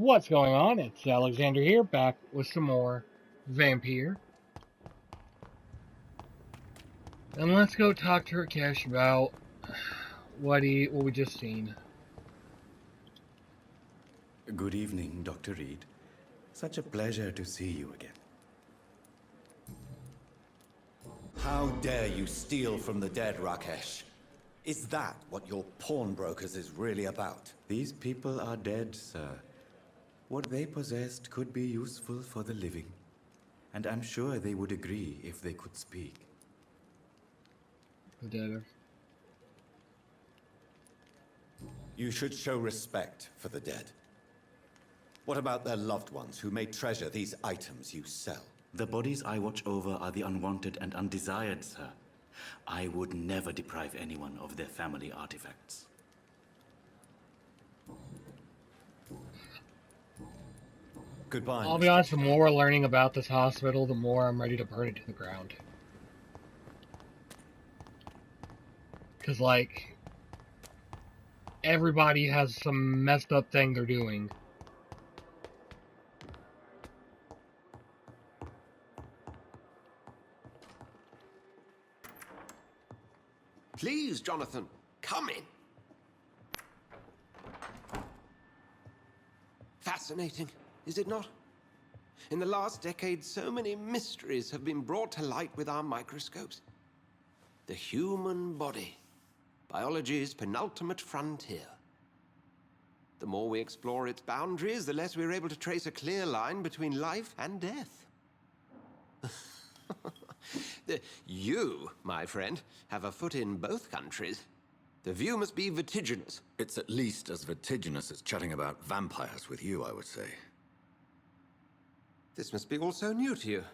What's going on? It's Alexander here, back with some more Vampyr. And let's go talk to Rakesh about what we just seen. Good evening, Dr. Reed. Such a pleasure to see you again. How dare you steal from the dead, Rakesh? Is that what your pawnbrokers is really about? These people are dead, sir. What they possessed could be useful for the living. And I'm sure they would agree if they could speak. The dead. You should show respect for the dead. What about their loved ones who may treasure these items you sell? The bodies I watch over are the unwanted and undesired, sir. I would never deprive anyone of their family artifacts. Goodbye. I'll be honest, the more we're learning about this hospital, the more I'm ready to burn it to the ground. Because, like, everybody has some messed up thing they're doing. Please, Jonathan, come in. Fascinating, is it not? In the last decade, so many mysteries have been brought to light with our microscopes. The human body, biology's penultimate frontier. The more we explore its boundaries, the less we're able to trace a clear line between life and death. You, my friend, have a foot in both countries. The view must be vertiginous. It's at least as vertiginous as chatting about vampires with you, I would say. This must be all so new to you.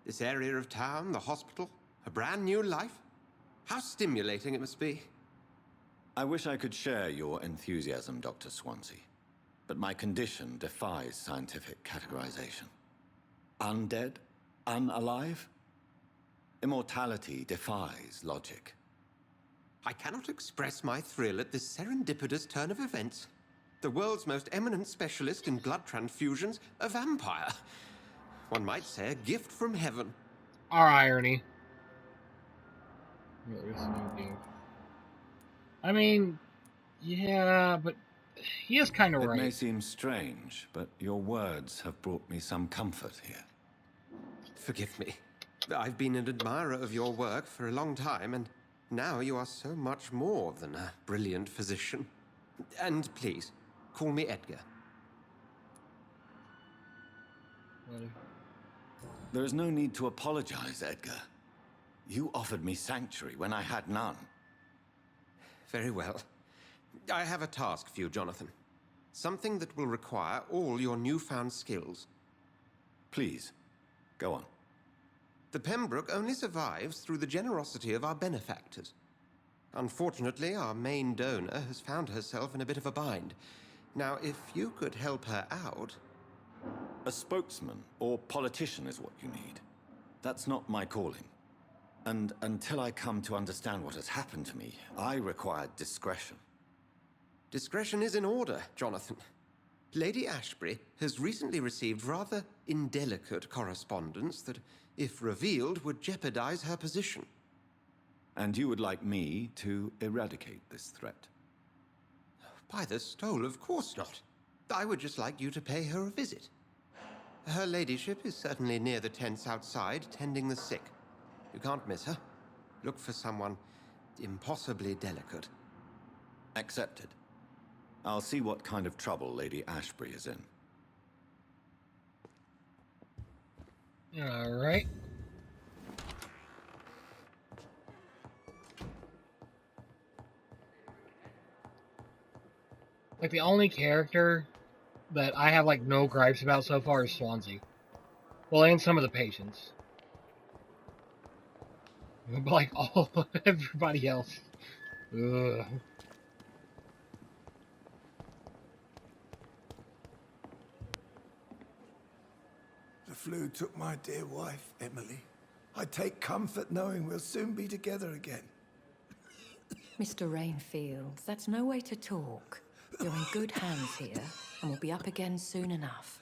This area of town, the hospital, a brand new life. How stimulating it must be. I wish I could share your enthusiasm, Dr. Swansea. But my condition defies scientific categorization. Undead? Unalive? Immortality defies logic. I cannot express my thrill at this serendipitous turn of events. The world's most eminent specialist in blood transfusions, a vampire. One might say a gift from heaven. Our irony. I mean, yeah, but he is kind of right. It may seem strange, but your words have brought me some comfort here. Forgive me. I've been an admirer of your work for a long time, and now you are so much more than a brilliant physician. And please, call me Edgar. There is no need to apologize, Edgar. You offered me sanctuary when I had none. Very well. I have a task for you, Jonathan. Something that will require all your newfound skills. Please, go on. The Pembroke only survives through the generosity of our benefactors. Unfortunately, our main donor has found herself in a bit of a bind. Now, if you could help her out... A spokesman or politician is what you need. That's not my calling. And until I come to understand what has happened to me, I require discretion. Discretion is in order, Jonathan. Lady Ashbury has recently received rather indelicate correspondence that, if revealed, would jeopardize her position. And you would like me to eradicate this threat? By the stole, of course not. I would just like you to pay her a visit. Her ladyship is certainly near the tents outside, tending the sick. You can't miss her. Look for someone impossibly delicate. Accepted. I'll see what kind of trouble Lady Ashbury is in. Alright. Like, the only character that I have, like, no gripes about so far is Swansea. Well, and some of the patients. But, like, everybody else. Ugh. The flu took my dear wife, Emily. I take comfort knowing we'll soon be together again. Mr. Rainfield, that's no way to talk. You're in good hands here. and we'll be up again soon enough.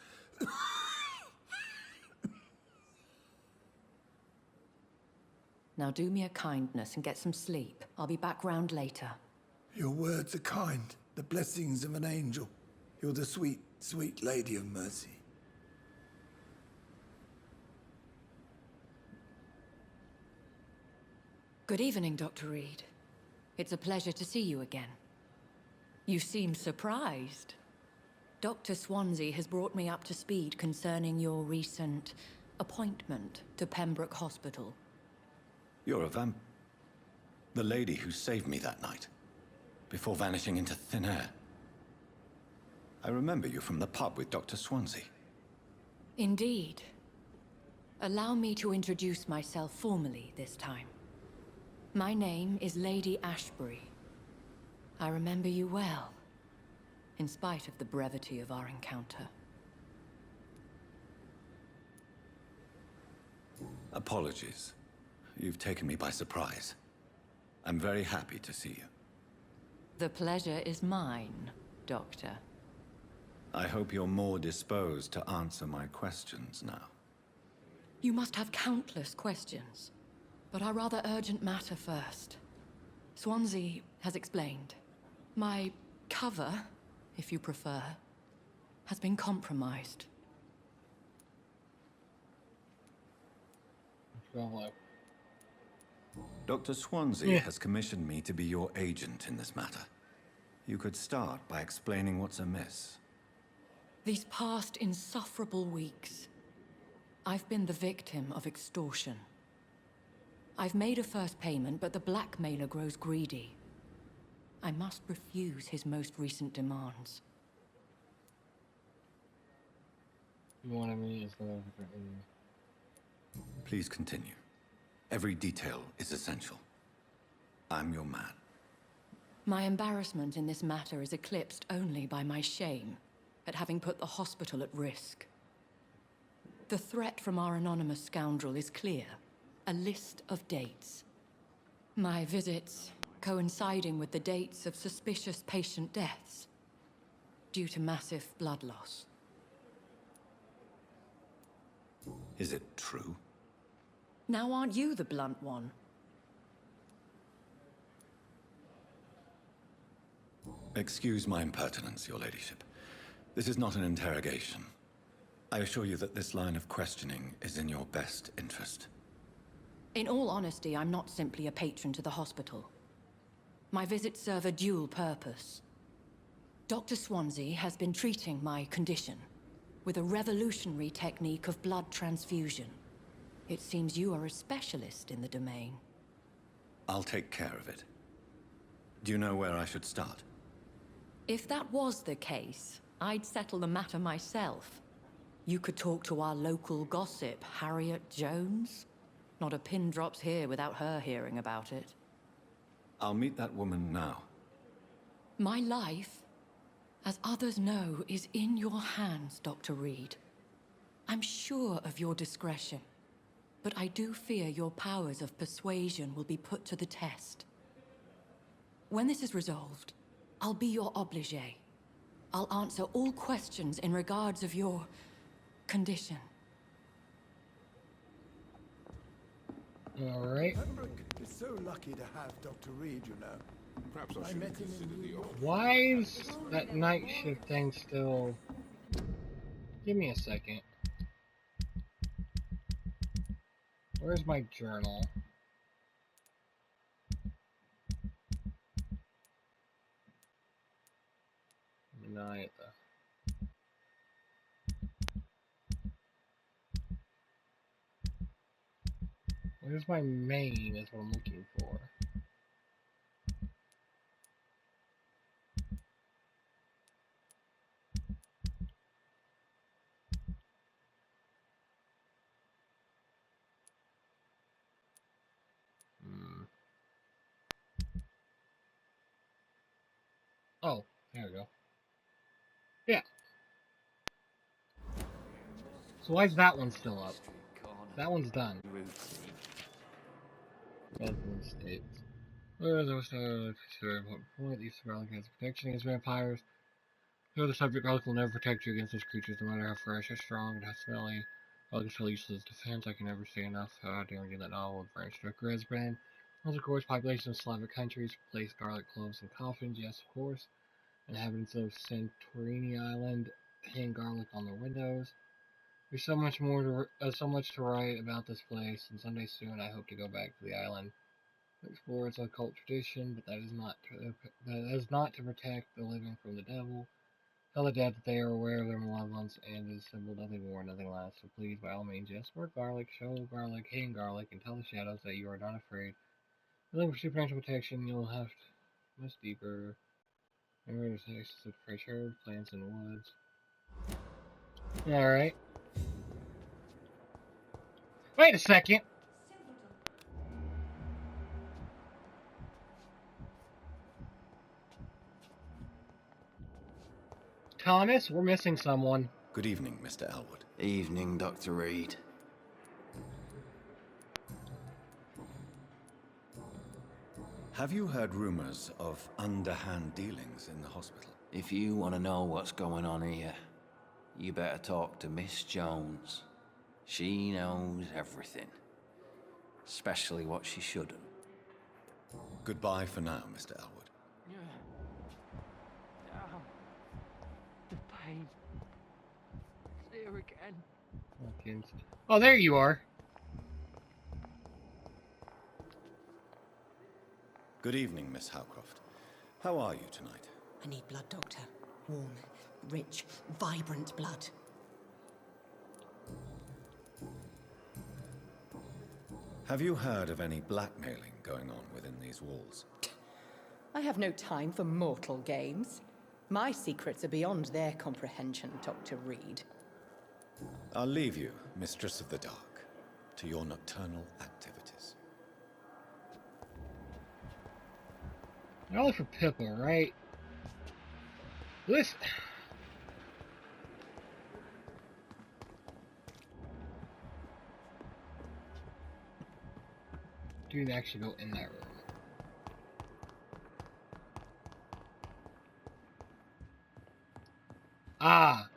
Now do me a kindness and get some sleep. I'll be back round later. Your words are kind, the blessings of an angel. You're the sweet, sweet Lady of Mercy. Good evening, Dr. Reed. It's a pleasure to see you again. You seem surprised. Dr. Swansea has brought me up to speed concerning your recent appointment to Pembroke Hospital. You're a the lady who saved me that night, before vanishing into thin air. I remember you from the pub with Dr. Swansea. Indeed. Allow me to introduce myself formally this time. My name is Lady Ashbury. I remember you well, in spite of the brevity of our encounter. Apologies. You've taken me by surprise. I'm very happy to see you. The pleasure is mine, Doctor. I hope you're more disposed to answer my questions now. You must have countless questions, but our rather urgent matter first. Swansea has explained. My cover, if you prefer, has been compromised. Dr. Swansea has commissioned me to be your agent in this matter. You could start by explaining what's amiss. These past insufferable weeks, I've been the victim of extortion. I've made a first payment, but the blackmailer grows greedy. I must refuse his most recent demands. You wanted me as well. Please continue. Every detail is essential. I'm your man. My embarrassment in this matter is eclipsed only by my shame at having put the hospital at risk. The threat from our anonymous scoundrel is clear. A list of dates. My visits coinciding with the dates of suspicious patient deaths due to massive blood loss. Is it true? Now aren't you the blunt one? Excuse my impertinence, your ladyship. This is not an interrogation. I assure you that this line of questioning is in your best interest. In all honesty, I'm not simply a patron to the hospital. My visits serve a dual purpose. Dr. Swansea has been treating my condition with a revolutionary technique of blood transfusion. It seems you are a specialist in the domain. I'll take care of it. Do you know where I should start? If that was the case, I'd settle the matter myself. You could talk to our local gossip, Harriet Jones. Not a pin drops here without her hearing about it. I'll meet that woman now. My life, as others know, is in your hands, Dr. Reed. I'm sure of your discretion, but I do fear your powers of persuasion will be put to the test. When this is resolved, I'll be your obligé. I'll answer all questions in regards of your condition. All right. Pembroke is so lucky to have Dr. Reed, you know. Perhaps I I should met him consider in New the York. offer. Why is that night shift thing still? Give me a second. Where's my journal? Night. Where's my main is what I'm looking for. Oh, there we go. Yeah. So why is that one still up? That one's done. Resident states. Where are those point these surrounding kinds of protection against vampires? So the subject garlic will never protect you against these creatures, no matter how fresh or strong and how smelly. Garlic is so useless as defense. I can never say enough how damaging that novel of Bram Stoker has been. Also, of course, populations of Slavic countries place garlic cloves in coffins. Yes, of course. Inhabitants of Santorini Island hang garlic on their windows. There's so much to write about this place, and someday soon I hope to go back to the island to explore its occult tradition. But that is not to protect the living from the devil. Tell the dead that they are aware of their malevolence and is simple, nothing more, nothing less. So please, by all means, yes, work garlic, show garlic, hang garlic, and tell the shadows that you are not afraid. Looking for supernatural protection, you'll have to much deeper. Remember to access of fresh herbs, plants, and woods. Alright. Wait a second. Thomas, we're missing someone. Good evening, Mr. Elwood. Evening, Dr. Reed. Have you heard rumors of underhand dealings in the hospital? If you want to know what's going on here, you better talk to Miss Jones. She knows everything. Especially what she shouldn't. Goodbye for now, Mr. Elwood. The pain. It's here again. Oh, there you are. Good evening, Miss Howcroft. How are you tonight? I need blood, Doctor. Warm, rich, vibrant blood. Have you heard of any blackmailing going on within these walls? I have no time for mortal games. My secrets are beyond their comprehension, Dr. Reed. I'll leave you, Mistress of the Dark, to your nocturnal activities. You're only for Pippa, right? This... Didn't actually go in that room. Ah!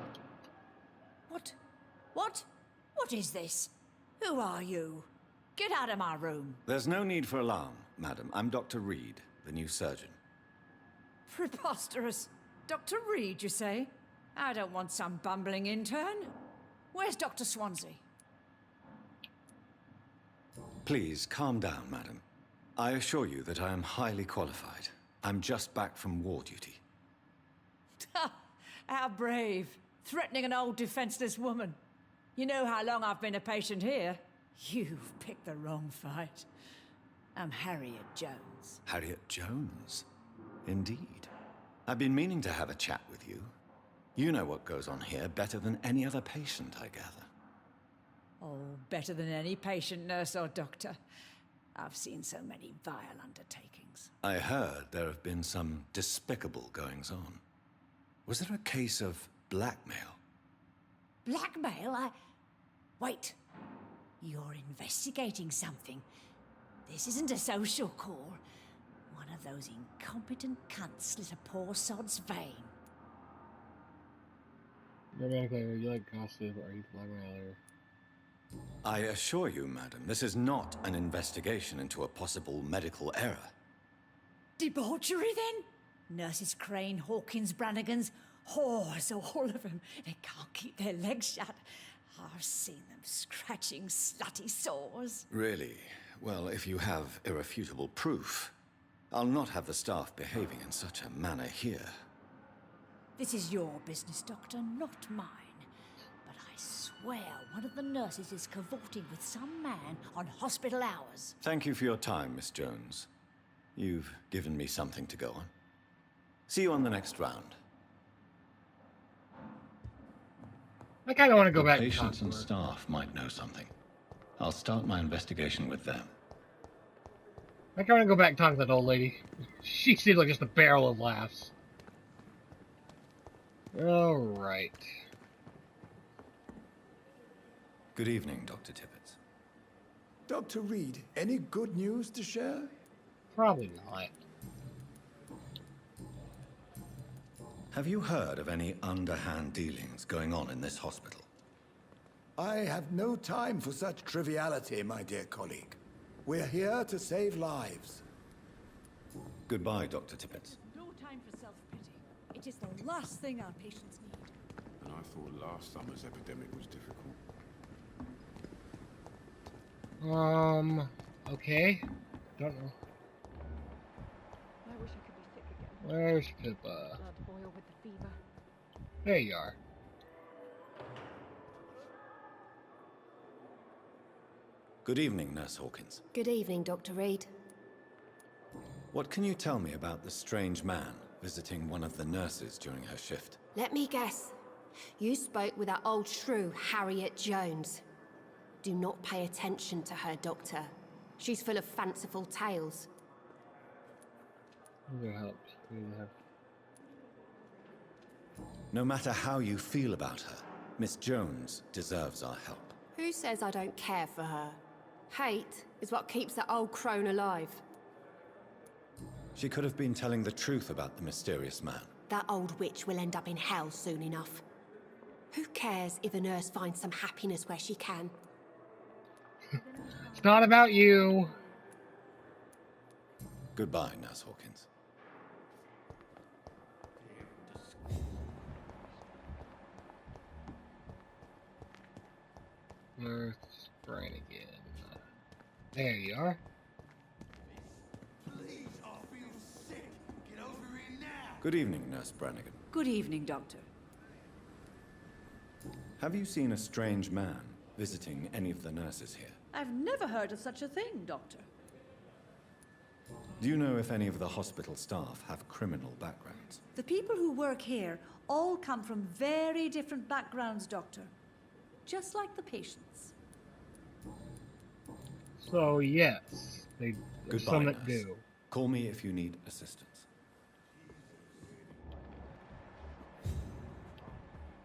What? What? What is this? Who are you? Get out of my room. There's no need for alarm, madam. I'm Dr. Reed, the new surgeon. Preposterous. Dr. Reed, you say? I don't want some bumbling intern. Where's Dr. Swansea? Please, calm down, madam. I assure you that I am highly qualified. I'm just back from war duty. How brave. Threatening an old defenseless woman. You know how long I've been a patient here? You've picked the wrong fight. I'm Harriet Jones. Harriet Jones? Indeed. I've been meaning to have a chat with you. You know what goes on here better than any other patient, I gather. Oh, better than any patient, nurse, or doctor. I've seen so many vile undertakings. I heard there have been some despicable goings-on. Was there a case of blackmail? Blackmail? Wait. You're investigating something. This isn't a social call. One of those incompetent cunts slit a poor sod's vein. Romantically, would you like gossip or are you blackmailer? I assure you, madam, this is not an investigation into a possible medical error. Debauchery, then? Nurses Crane, Hawkins, Brannigans, whores, all of them. They can't keep their legs shut. I've seen them scratching slutty sores. Really? Well, if you have irrefutable proof, I'll not have the staff behaving in such a manner here. This is your business, Doctor, not mine. But I swear one of the nurses is cavorting with some man on hospital hours. Thank you for your time, Miss Jones. You've given me something to go on. See you on the next round. I kind of want to go back. Patients and staff might know something. I'll start my investigation with them. I kind of want to go back and talk to that old lady. She seems like just a barrel of laughs. Alright. Good evening, Dr. Tippett. Dr. Reed, any good news to share? Probably not. Have you heard of any underhand dealings going on in this hospital? I have no time for such triviality, my dear colleague. We're here to save lives. Goodbye, Dr. Tippett. No time for self-pity. It is the last thing our patients need. And I thought last summer's epidemic was difficult. Okay. Don't know. I wish I could be sick again. Where's Pippa? Blood boil with the fever. There you are. Good evening, Nurse Hawkins. Good evening, Dr. Reed. What can you tell me about the strange man visiting one of the nurses during her shift? Let me guess. You spoke with that old shrew, Harriet Jones. Do not pay attention to her, Doctor. She's full of fanciful tales. Who helps? No matter how you feel about her, Miss Jones deserves our help. Who says I don't care for her? Hate is what keeps that old crone alive. She could have been telling the truth about the mysterious man. That old witch will end up in hell soon enough. Who cares if a nurse finds some happiness where she can? It's not about you. Goodbye, Nurse Hawkins. Nurse Brannigan. There you are. Good evening, Nurse Brannigan. Good evening, Doctor. Have you seen a strange man visiting any of the nurses here? I've never heard of such a thing, Doctor. Do you know if any of the hospital staff have criminal backgrounds? The people who work here all come from very different backgrounds, Doctor. Just like the patients. So yes, Goodbye, some that nurse. do. Call me if you need assistance.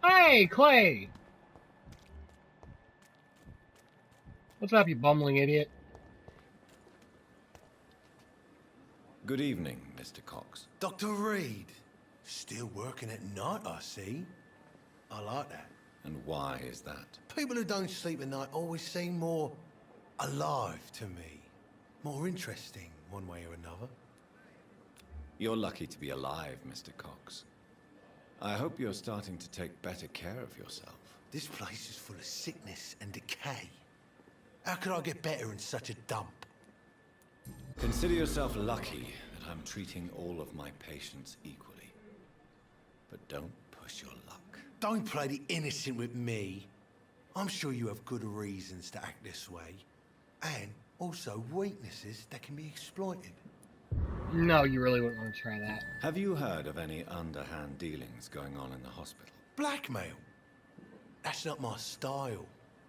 Hey, Clay! What's up, you bumbling idiot? Good evening, Mr. Cox. Dr. Reed. Still working at night, I see. I like that. And why is that? People who don't sleep at night always seem more alive to me. More interesting, one way or another. You're lucky to be alive, Mr. Cox. I hope you're starting to take better care of yourself. This place is full of sickness and decay. How could I get better in such a dump? Consider yourself lucky that I'm treating all of my patients equally. But don't push your luck. Don't play the innocent with me. I'm sure you have good reasons to act this way. And also weaknesses that can be exploited. No, you really wouldn't want to try that. Have you heard of any underhand dealings going on in the hospital? Blackmail? That's not my style.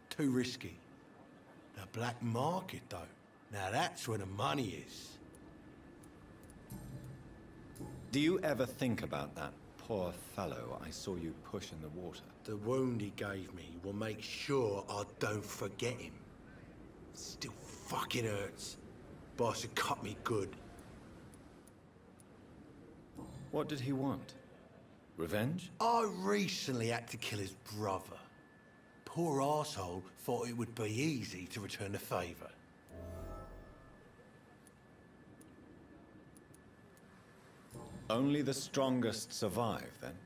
Too risky. The black market, though. Now that's where the money is. Do you ever think about that poor fellow I saw you push in the water? The wound he gave me will make sure I don't forget him. Still fucking hurts. Boss had cut me good. What did he want? Revenge? I recently had to kill his brother. Poor arsehole thought it would be easy to return the favor. Only the strongest survive, then?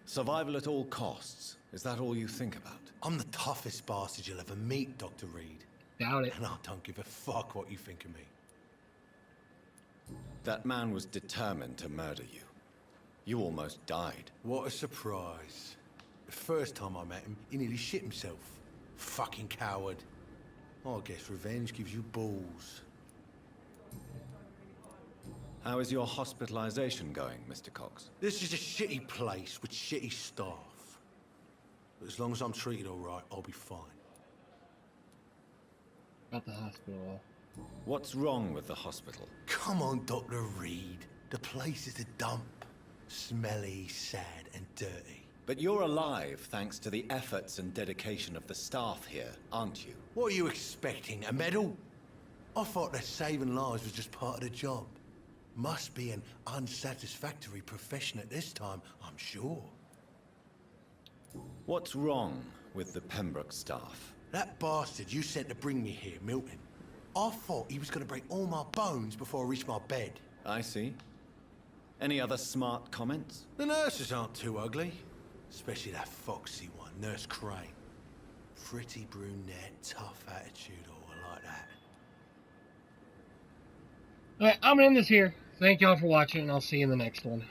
Survival at all costs. Is that all you think about? I'm the toughest bastard you'll ever meet, Dr. Reed. Doubt it. And I don't give a fuck what you think of me. That man was determined to murder you. You almost died. What a surprise. The first time I met him, he nearly shit himself. Fucking coward. I guess revenge gives you balls. How is your hospitalization going, Mr. Cox? This is a shitty place with shitty staff. But as long as I'm treated all right, I'll be fine. At the hospital. What's wrong with the hospital? Come on, Dr. Reed. The place is a dump. Smelly, sad, and dirty. But you're alive thanks to the efforts and dedication of the staff here, aren't you? What are you expecting, a medal? I thought that saving lives was just part of the job. Must be an unsatisfactory profession at this time, I'm sure. What's wrong with the Pembroke staff? That bastard you sent to bring me here, Milton. I thought he was going to break all my bones before I reached my bed. I see. Any other smart comments? The nurses aren't too ugly. Especially that foxy one, Nurse Crane. Pretty brunette, tough attitude, all like that. Alright, I'm gonna end this here. Thank y'all for watching, and I'll see you in the next one.